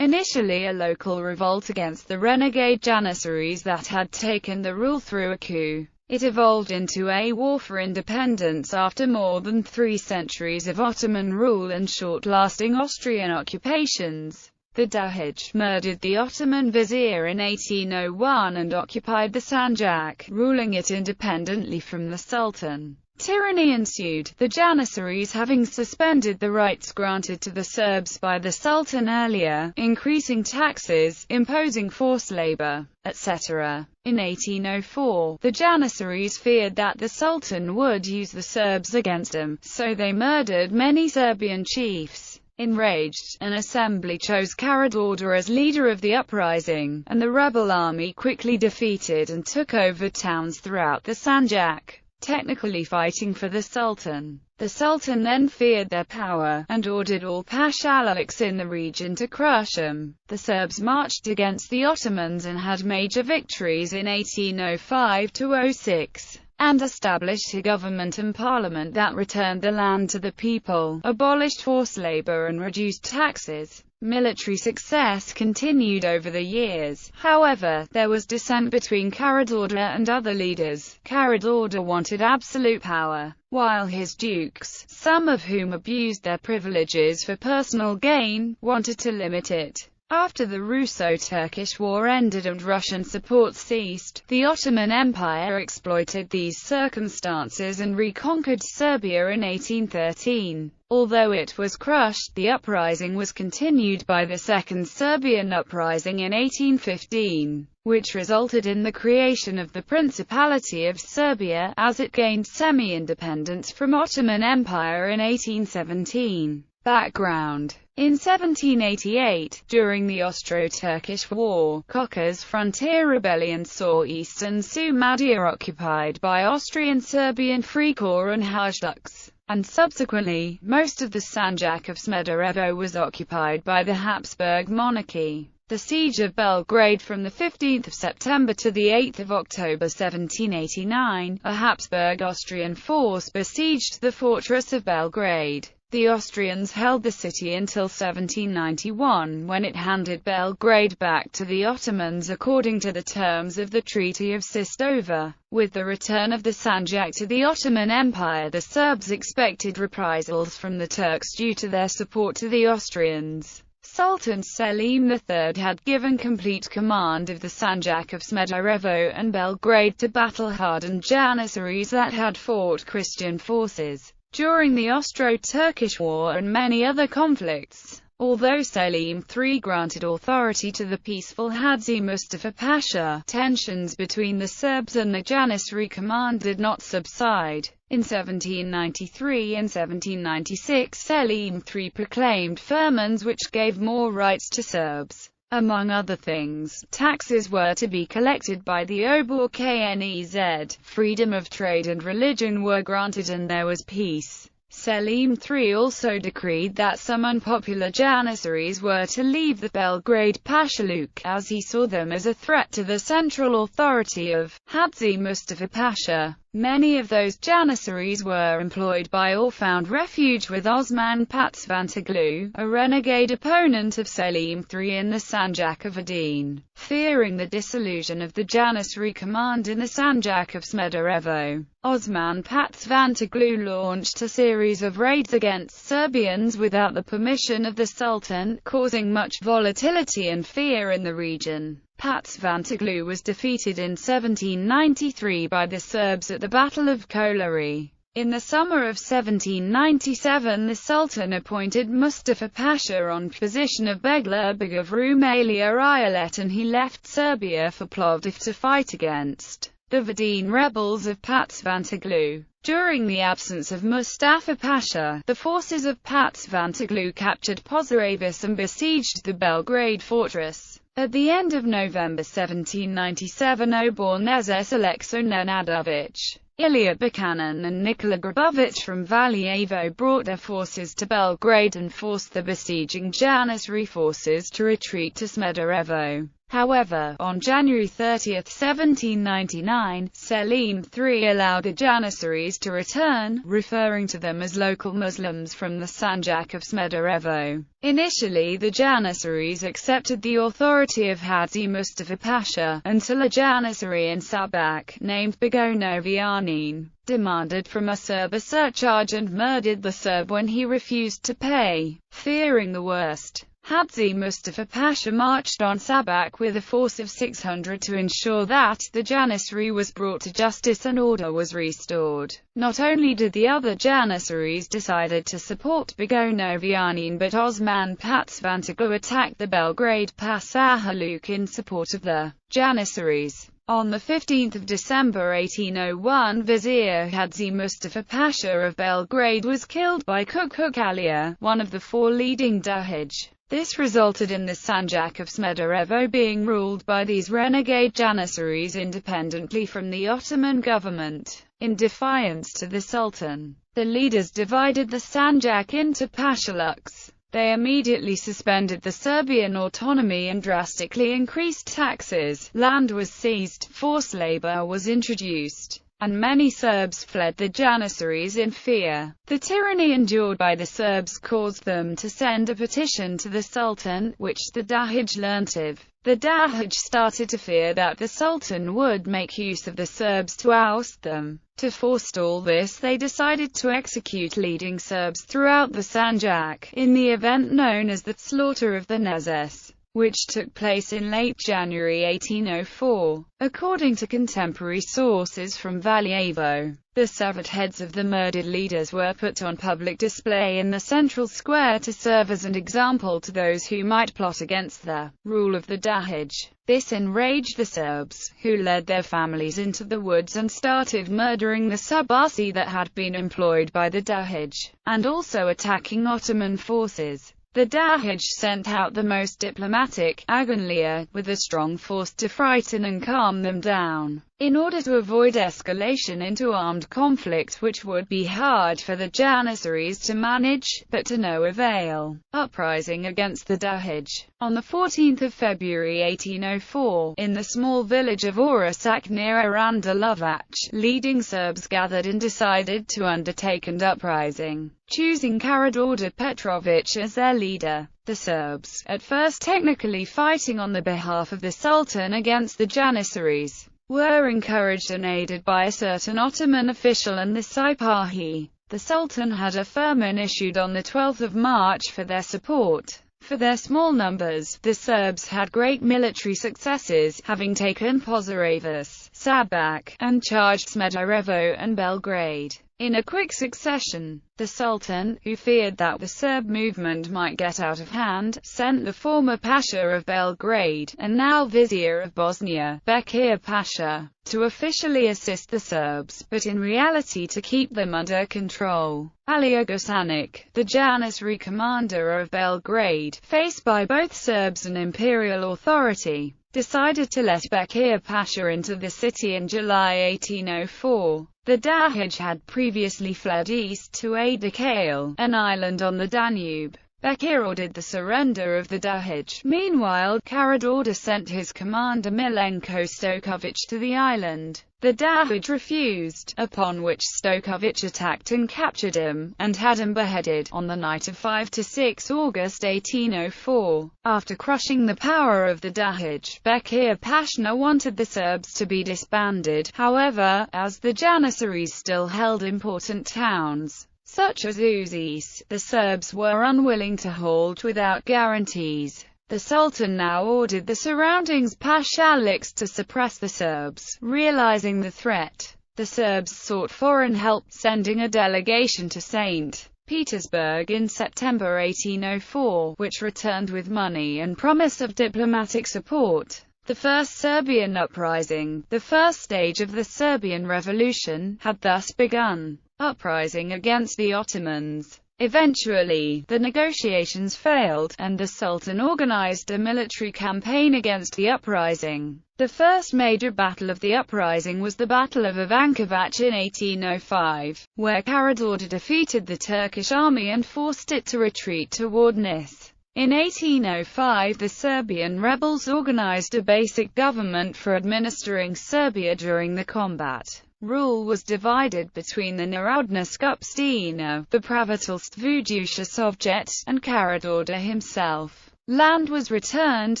Initially a local revolt against the renegade Janissaries that had taken the rule through a coup, it evolved into a war for independence after more than 3 centuries of Ottoman rule and short-lasting Austrian occupations. The Dahij murdered the Ottoman vizier in 1801 and occupied the Sanjak, ruling it independently from the Sultan. Tyranny ensued, the Janissaries having suspended the rights granted to the Serbs by the Sultan earlier, increasing taxes, imposing forced labor, etc. In 1804, the Janissaries feared that the Sultan would use the Serbs against them, so they murdered many Serbian chiefs. Enraged, an assembly chose Karađorđe as leader of the uprising, and the rebel army quickly defeated and took over towns throughout the Sanjak, technically fighting for the Sultan. The Sultan then feared their power, and ordered all pashaliks in the region to crush them. The Serbs marched against the Ottomans and had major victories in 1805–06. and established a government and parliament that returned the land to the people, abolished forced labor and reduced taxes. Military success continued over the years. However, there was dissent between Karađorđe and other leaders. Karađorđe wanted absolute power, while his dukes, some of whom abused their privileges for personal gain, wanted to limit it. After the Russo-Turkish War ended and Russian support ceased, the Ottoman Empire exploited these circumstances and reconquered Serbia in 1813. Although it was crushed, the uprising was continued by the Second Serbian Uprising in 1815, which resulted in the creation of the Principality of Serbia, as it gained semi-independence from Ottoman Empire in 1817. Background: in 1788, during the Austro-Turkish War, Koka's frontier rebellion saw eastern Šumadija occupied by Austrian Serbian Free Corps and Hajduks, and subsequently, most of the Sanjak of Smederevo was occupied by the Habsburg monarchy. The siege of Belgrade from the 15th of September to the 8th of October 1789, a Habsburg Austrian force besieged the fortress of Belgrade. The Austrians held the city until 1791, when it handed Belgrade back to the Ottomans according to the terms of the Treaty of Sistova. With the return of the Sanjak to the Ottoman Empire, the Serbs expected reprisals from the Turks due to their support to the Austrians. Sultan Selim III had given complete command of the Sanjak of Smederevo and Belgrade to battle-hardened Janissaries that had fought Christian forces during the Austro-Turkish War and many other conflicts. Although Selim III granted authority to the peaceful Hadzi Mustafa Pasha, tensions between the Serbs and the Janissary command did not subside. In 1793 and 1796, Selim III proclaimed firmans which gave more rights to Serbs. Among other things, taxes were to be collected by the Obor Knez, freedom of trade and religion were granted, and there was peace. Selim III also decreed that some unpopular Janissaries were to leave the Belgrade Pashaluk, as he saw them as a threat to the central authority of Hadzi Mustafa Pasha. Many of those Janissaries were employed by or found refuge with Osman Patsvantoglu, a renegade opponent of Selim III in the Sanjak of Aydin. Fearing the dissolution of the Janissary command in the Sanjak of Smederevo, Osman Patsvantoglu launched a series of raids against Serbians without the permission of the Sultan, causing much volatility and fear in the region. Patsvantoglu was defeated in 1793 by the Serbs at the Battle of Kolari. In the summer of 1797, the Sultan appointed Mustafa Pasha on position of Beglerbeg of Rumelia Ilet, and he left Serbia for Plovdiv to fight against the Vidin rebels of Patsvantoglu. During the absence of Mustafa Pasha, the forces of Patsvantoglu captured Požarevac and besieged the Belgrade fortress. At the end of November 1797, Obor Knez Aleksa Nenadovic, Ilya Buchanan and Nikola Grabovic from Valjevo brought their forces to Belgrade and forced the besieging Janissary forces to retreat to Smederevo. However, on January 30, 1799, Selim III allowed the Janissaries to return, referring to them as local Muslims from the Sanjak of Smederevo. Initially the Janissaries accepted the authority of Hadzi Mustafa Pasha, until a Janissary in Sabak, named Begonovianin, demanded from a Serb a surcharge and murdered the Serb when he refused to pay. Fearing the worst, Hadzi Mustafa Pasha marched on Sabak with a force of 600 to ensure that the Janissary was brought to justice and order was restored. Not only did the other Janissaries decided to support Begonovianin, but Osman Patsvantiglu attacked the Belgrade Pasahaluk in support of the Janissaries. On 15 December 1801, Vizier Hadzi Mustafa Pasha of Belgrade was killed by Kukukaliya, one of the four leading Dahij. This resulted in the Sanjak of Smederevo being ruled by these renegade Janissaries independently from the Ottoman government. In defiance to the Sultan, the leaders divided the Sanjak into Pashaluks. They immediately suspended the Serbian autonomy and drastically increased taxes. Land was seized, forced labor was introduced, and many Serbs fled the Janissaries in fear. The tyranny endured by the Serbs caused them to send a petition to the Sultan, which the Dahij learnt of. The Dahij started to fear that the Sultan would make use of the Serbs to oust them. To forestall this, they decided to execute leading Serbs throughout the Sanjak, in the event known as the Slaughter of the Nezes, which took place in late January 1804. According to contemporary sources from Valjevo, the severed heads of the murdered leaders were put on public display in the central square to serve as an example to those who might plot against the rule of the Dahij. This enraged the Serbs, who led their families into the woods and started murdering the srpski that had been employed by the Dahij, and also attacking Ottoman forces. The Dahij sent out the most diplomatic, Agunlia, with a strong force to frighten and calm them down, in order to avoid escalation into armed conflict, which would be hard for the Janissaries to manage, but to no avail. Uprising against the Dahij. On 14 February 1804, in the small village of Orasak near Arandelovac, leading Serbs gathered and decided to undertake an uprising, choosing Karađorđe Petrović as their leader. The Serbs, at first technically fighting on the behalf of the Sultan against the Janissaries, were encouraged and aided by a certain Ottoman official and the Sipahi. The Sultan had a firman issued on 12 March for their support. For their small numbers, the Serbs had great military successes, having taken Požarevac, Sabak, and charged Smederevo and Belgrade in a quick succession. The Sultan, who feared that the Serb movement might get out of hand, sent the former Pasha of Belgrade, and now Vizier of Bosnia, Bekir Pasha, to officially assist the Serbs, but in reality to keep them under control. Alija Gosanic, the Janissary commander of Belgrade, faced by both Serbs and imperial authority, decided to let Bekir Pasha into the city in July 1804. The Dahij had previously fled east to Adakale, an island on the Danube. Bekir ordered the surrender of the Dahij. Meanwhile, Karađorđe sent his commander Milenko Stoković to the island. The Dahij refused, upon which Stoković attacked and captured him, and had him beheaded, on the night of 5–6 August 1804. After crushing the power of the Dahij, Bekir Pasha wanted the Serbs to be disbanded. However, as the Janissaries still held important towns, such as Uzis, the Serbs were unwilling to halt without guarantees. The Sultan now ordered the surrounding Pashaluks to suppress the Serbs. Realizing the threat, the Serbs sought foreign help, sending a delegation to St. Petersburg in September 1804, which returned with money and promise of diplomatic support. The First Serbian Uprising, the first stage of the Serbian Revolution, had thus begun. Uprising against the Ottomans. Eventually, the negotiations failed, and the Sultan organized a military campaign against the uprising. The first major battle of the uprising was the Battle of Ivankovac in 1805, where Karađorđe defeated the Turkish army and forced it to retreat toward Nis. In 1805 the Serbian rebels organized a basic government for administering Serbia during the combat. Rule was divided between the Narodna Skupština, the Praviteljstvo Sovjet, and Karađorđe himself. Land was returned,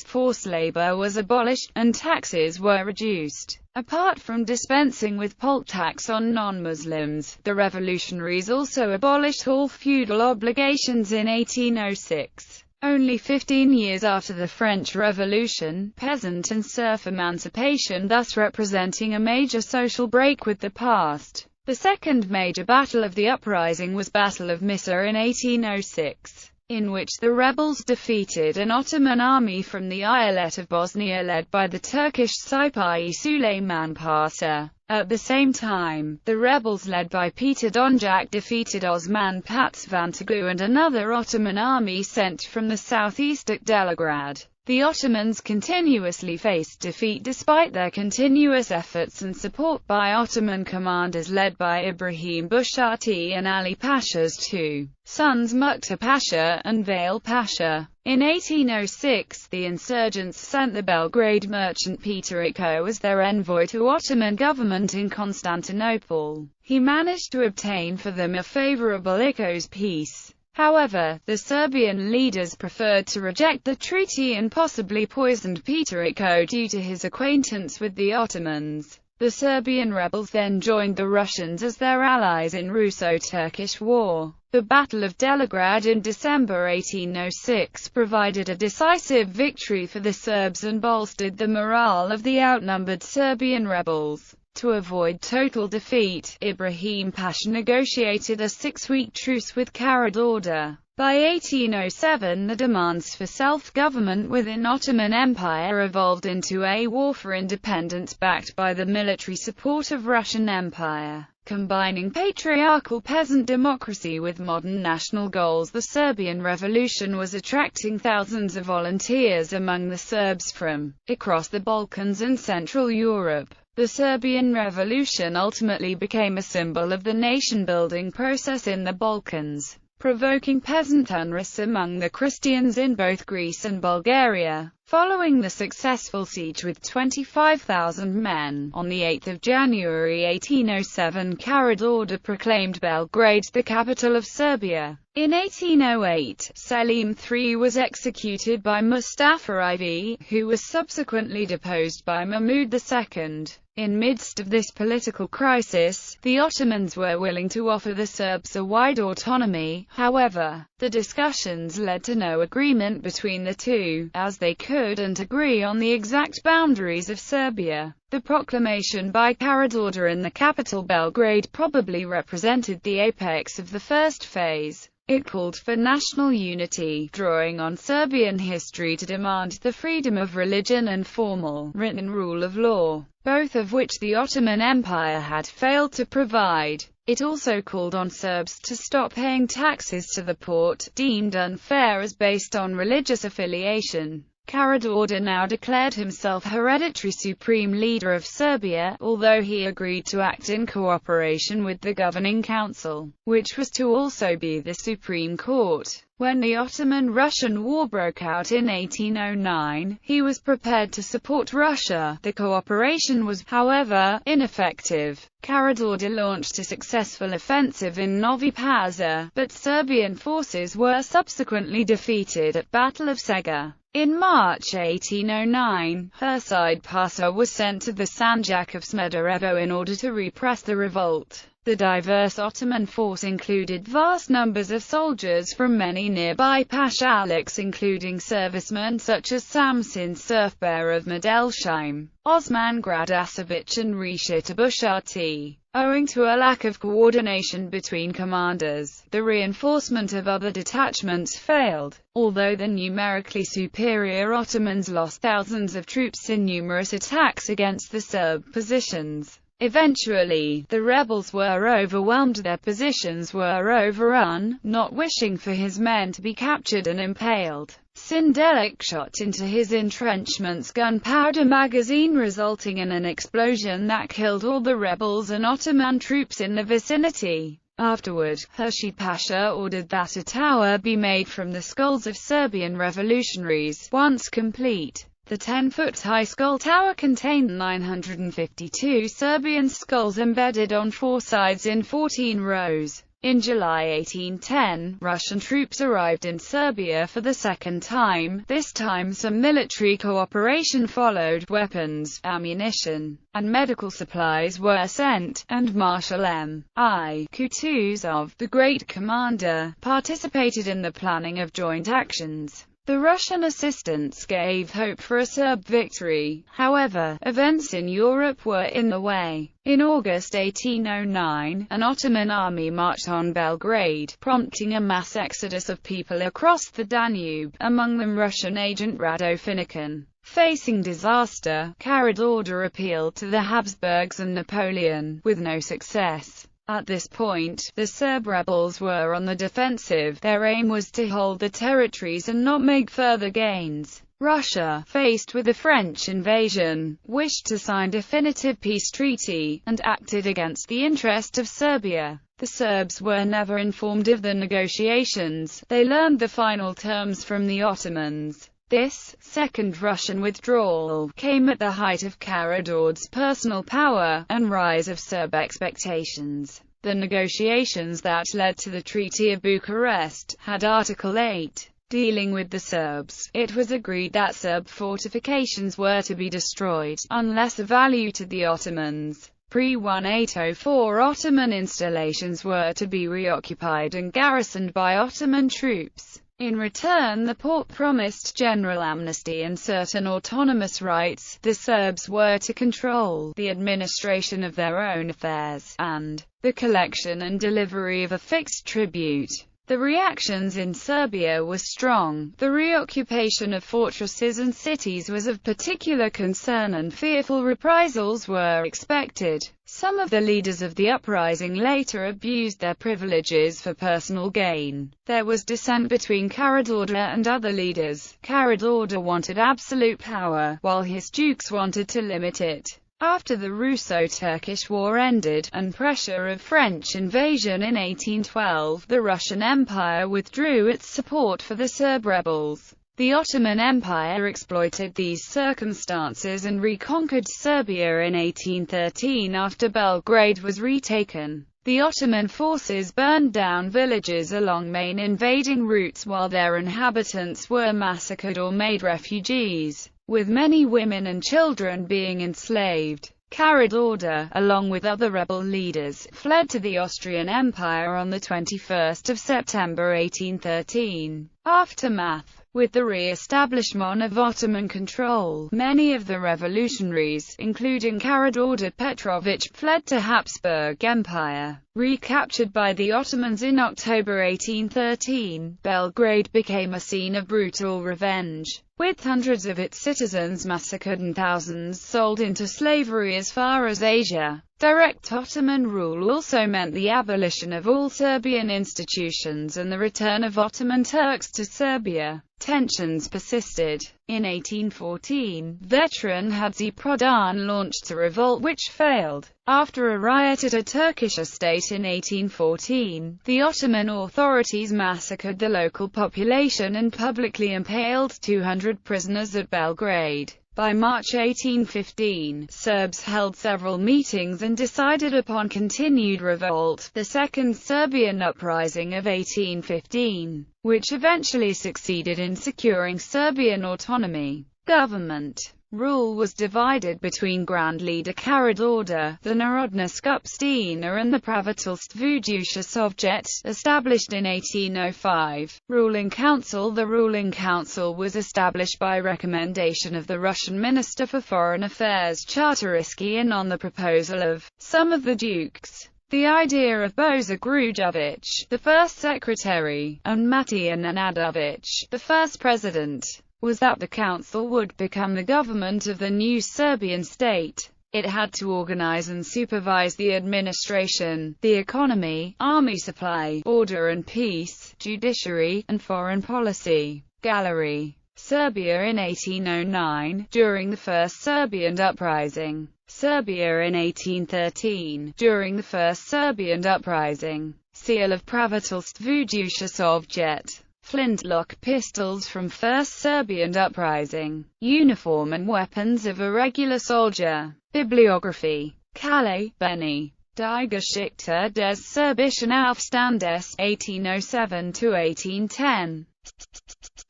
forced labor was abolished, and taxes were reduced. Apart from dispensing with poll tax on non-Muslims, the revolutionaries also abolished all feudal obligations in 1806. Only 15 years after the French Revolution, peasant and serf emancipation, thus representing a major social break with the past. The second major battle of the uprising was Battle of Misa in 1806, in which the rebels defeated an Ottoman army from the Eyalet of Bosnia led by the Turkish Sipahi Süleyman Pasha. At the same time, the rebels led by Peter Donjak defeated Osman Patsvantoglu and another Ottoman army sent from the southeast at Deligrad. The Ottomans continuously faced defeat despite their continuous efforts and support by Ottoman commanders led by Ibrahim Bushati and Ali Pasha's two sons Mukhtar Pasha and Vale Pasha. In 1806, the insurgents sent the Belgrade merchant Peter Iko as their envoy to Ottoman government in Constantinople. He managed to obtain for them a favorable Iko's peace. However, the Serbian leaders preferred to reject the treaty and possibly poisoned Peter Iko due to his acquaintance with the Ottomans. The Serbian rebels then joined the Russians as their allies in Russo-Turkish War. The Battle of Deligrad in December 1806 provided a decisive victory for the Serbs and bolstered the morale of the outnumbered Serbian rebels. To avoid total defeat, Ibrahim Pasha negotiated a 6-week truce with Karađorđe. By 1807 the demands for self-government within Ottoman Empire evolved into a war for independence backed by the military support of Russian Empire. Combining patriarchal peasant democracy with modern national goals, the Serbian Revolution was attracting thousands of volunteers among the Serbs from across the Balkans and Central Europe. The Serbian Revolution ultimately became a symbol of the nation-building process in the Balkans, provoking peasant unrest among the Christians in both Greece and Bulgaria. Following the successful siege with 25,000 men, on 8 January 1807 Karađorđe proclaimed Belgrade the capital of Serbia. In 1808, Selim III was executed by Mustafa IV, who was subsequently deposed by Mahmud II. In midst of this political crisis, the Ottomans were willing to offer the Serbs a wide autonomy. However, the discussions led to no agreement between the two, as they couldn't agree on the exact boundaries of Serbia. The proclamation by Karađorđe in the capital Belgrade probably represented the apex of the first phase. It called for national unity, drawing on Serbian history to demand the freedom of religion and formal, written rule of law, both of which the Ottoman Empire had failed to provide. It also called on Serbs to stop paying taxes to the Porte, deemed unfair as based on religious affiliation. Karađorđe now declared himself hereditary supreme leader of Serbia, although he agreed to act in cooperation with the governing council, which was to also be the Supreme Court. When the Ottoman-Russian War broke out in 1809, he was prepared to support Russia. The cooperation was, however, ineffective. Karađorđe launched a successful offensive in Novi Pazar, but Serbian forces were subsequently defeated at Battle of Sega. In March 1809, Hursid Pasha was sent to the Sanjak of Smederevo in order to repress the revolt. The diverse Ottoman force included vast numbers of soldiers from many nearby pashaliks, including servicemen such as Samson Surfbear of Medelsheim, Osman Gradasovic and Rishit Bushati. Owing to a lack of coordination between commanders, the reinforcement of other detachments failed. Although the numerically superior Ottomans lost thousands of troops in numerous attacks against the Serb positions, eventually, the rebels were overwhelmed, their positions were overrun. Not wishing for his men to be captured and impaled, Sindelik shot into his entrenchment's gunpowder magazine, resulting in an explosion that killed all the rebels and Ottoman troops in the vicinity. Afterward, Hurshid Pasha ordered that a tower be made from the skulls of Serbian revolutionaries. Once complete, the 10-foot-high skull tower contained 952 Serbian skulls embedded on 4 sides in 14 rows. In July 1810, Russian troops arrived in Serbia for the second time. This time some military cooperation followed. Weapons, ammunition, and medical supplies were sent, and Marshal M.I. Kutuzov, the great commander, participated in the planning of joint actions. The Russian assistance gave hope for a Serb victory. However, events in Europe were in the way. In August 1809, an Ottoman army marched on Belgrade, prompting a mass exodus of people across the Danube, among them Russian agent Rado Finikin. Facing disaster, Karađorđe appealed to the Habsburgs and Napoleon, with no success. At this point, the Serb rebels were on the defensive. Their aim was to hold the territories and not make further gains. Russia, faced with the French invasion, wished to sign definitive peace treaty, and acted against the interest of Serbia. The Serbs were never informed of the negotiations. They learned the final terms from the Ottomans. This second Russian withdrawal came at the height of Karađorđe's personal power, and rise of Serb expectations. The negotiations that led to the Treaty of Bucharest had Article 8, dealing with the Serbs. It was agreed that Serb fortifications were to be destroyed, unless of value to the Ottomans. Pre-1804 Ottoman installations were to be reoccupied and garrisoned by Ottoman troops. In return, the Porte promised general amnesty and certain autonomous rights. The Serbs were to control the administration of their own affairs, and the collection and delivery of a fixed tribute. The reactions in Serbia were strong. The reoccupation of fortresses and cities was of particular concern, and fearful reprisals were expected. Some of the leaders of the uprising later abused their privileges for personal gain. There was dissent between Karađorđe and other leaders. Karađorđe wanted absolute power, while his dukes wanted to limit it. After the Russo-Turkish War ended, and pressure of French invasion in 1812, the Russian Empire withdrew its support for the Serb rebels. The Ottoman Empire exploited these circumstances and reconquered Serbia in 1813 after Belgrade was retaken. The Ottoman forces burned down villages along main invading routes while their inhabitants were massacred or made refugees, with many women and children being enslaved. Karađorđe, along with other rebel leaders, fled to the Austrian Empire on 21 September 1813. Aftermath. With the re-establishment of Ottoman control, many of the revolutionaries, including Karađorđe Petrović, fled to Habsburg Empire. Recaptured by the Ottomans in October 1813, Belgrade became a scene of brutal revenge, with hundreds of its citizens massacred and thousands sold into slavery as far as Asia. Direct Ottoman rule also meant the abolition of all Serbian institutions and the return of Ottoman Turks to Serbia. Tensions persisted. In 1814, veteran Hadži Prodan launched a revolt which failed. After a riot at a Turkish estate in 1814, the Ottoman authorities massacred the local population and publicly impaled 200 prisoners at Belgrade. By March 1815, Serbs held several meetings and decided upon continued revolt, the Second Serbian Uprising of 1815, which eventually succeeded in securing Serbian autonomy. Government rule was divided between Grand Leader Karađorđe, the Narodna Skupština, and the Praviteljstvo Sovjet, established in 1805. Ruling Council. The ruling council was established by recommendation of the Russian Minister for Foreign Affairs Czartoryski and on the proposal of some of the dukes. The idea of Boža Grujović, the first secretary, and Matija Nenadović, the first president, was that the council would become the government of the new Serbian state. It had to organize and supervise the administration, the economy, army supply, order and peace, judiciary, and foreign policy. Gallery. Serbia in 1809, during the First Serbian Uprising. Serbia in 1813, during the First Serbian Uprising. seal of Pravitelstvo Sovjet. Flintlock pistols from First Serbian Uprising. Uniform and weapons of a regular soldier. Bibliography. Kalle, Benny. Die Geschichte des Serbischen Aufstandes, 1807–1810.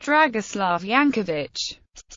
Dragoslav Yankovic.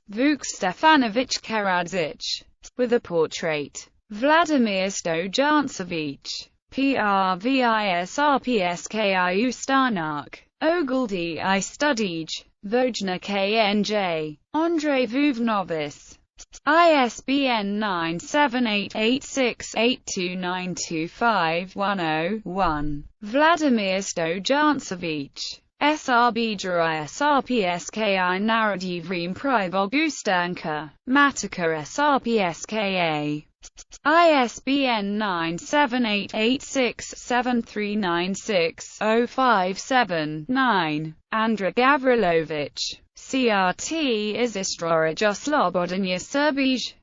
Vuk Stefanovic Karadzic. With a portrait. Vladimir Stojancevic. Prvi srpski ustanak. Ogildy I Studij. Vojna KNJ. Andrei Vuvnovis. ISBN 9788682925101. Vladimir Stojancevic. Srbija srpski narodivrim privog ustanka. Matica srpska. ISBN 978867396-057-9. Andra Gavrilovic. CRT is Istorija Slobodanja Serbij.